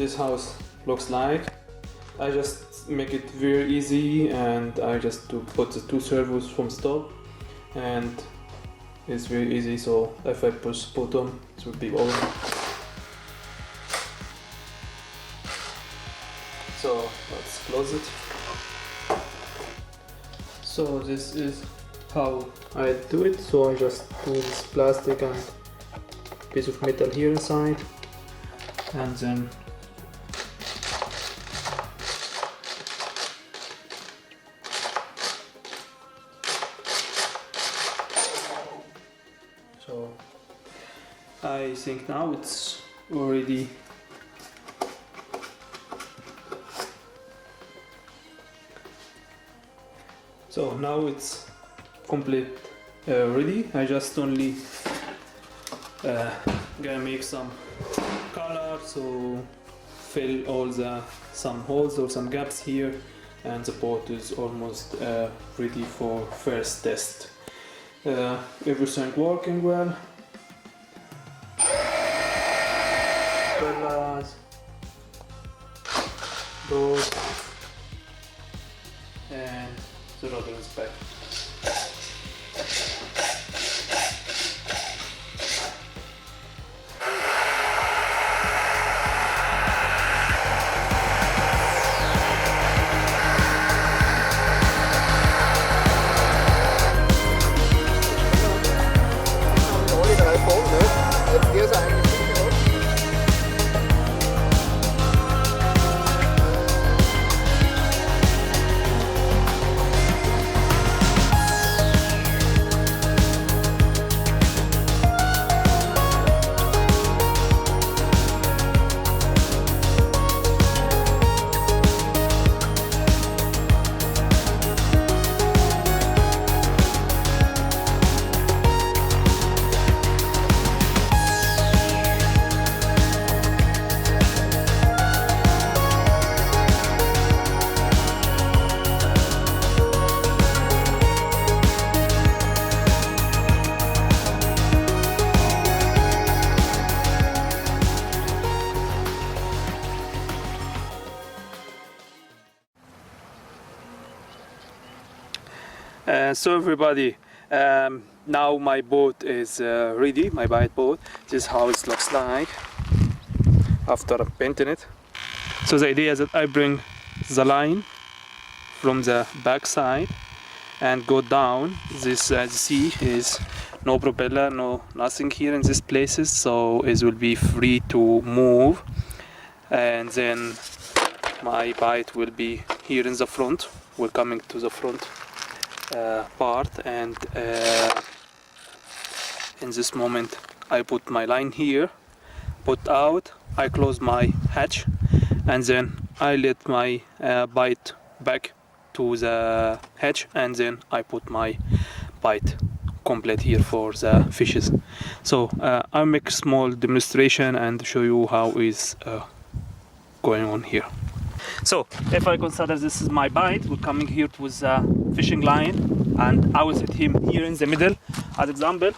this house looks like. I just make it very easy, and I just to put the 2 servos from the top, and it's very easy. So if I push bottom, it will be over. So let's close it. So this is how I do it. So I just do this plastic and piece of metal here inside, and then so I think now it's already it's complete ready. I just only gonna make some color, so fill all some holes or some gaps here, and the boat is almost ready for first test. Everything working well. Pillas, doors, and the rudder is back. So everybody, now my boat is ready, my bite boat. This is how it looks like after painting it. So the idea is that I bring the line from the back side and go down. This as you see is no propeller, nothing here in these places, so it will be free to move. And then my bite will be here in the front. We're coming to the front part, and in this moment I put my line here, put out, I close my hatch, and then I let my bite back to the hatch, and then I put my bite complete here for the fishes. So I'll make a small demonstration and show you how is going on here. So if I consider this is my bite, we're coming here with a fishing line, and I will set him here in the middle as example,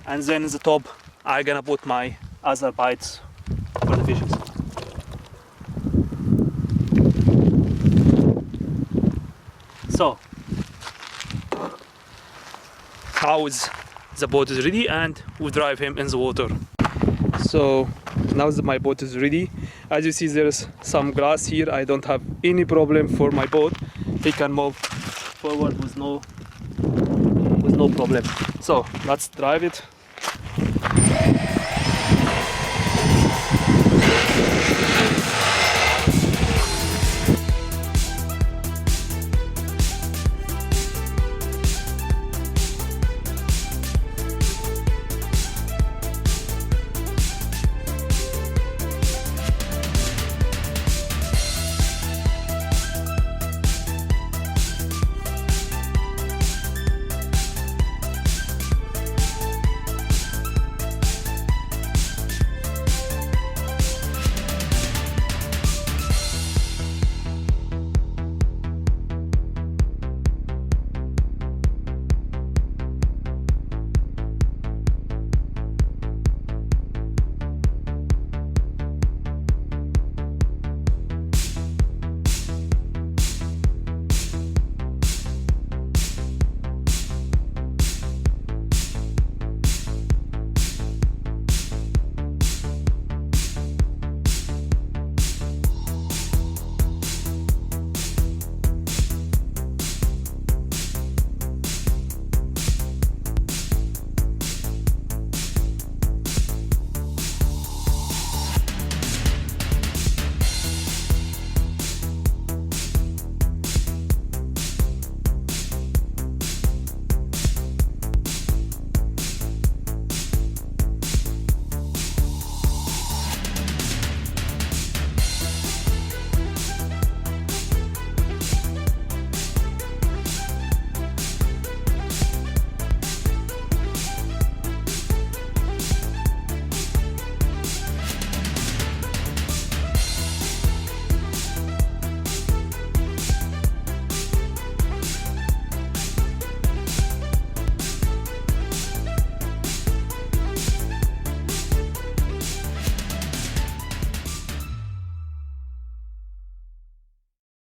and then in the top I'm gonna put my other bites for the fishes. So how is the boat is ready, and we drive him in the water. So now that my boat is ready, as you see there's some grass here. I don't have any problem for my boat. He can move forward with no problem. So let's drive it.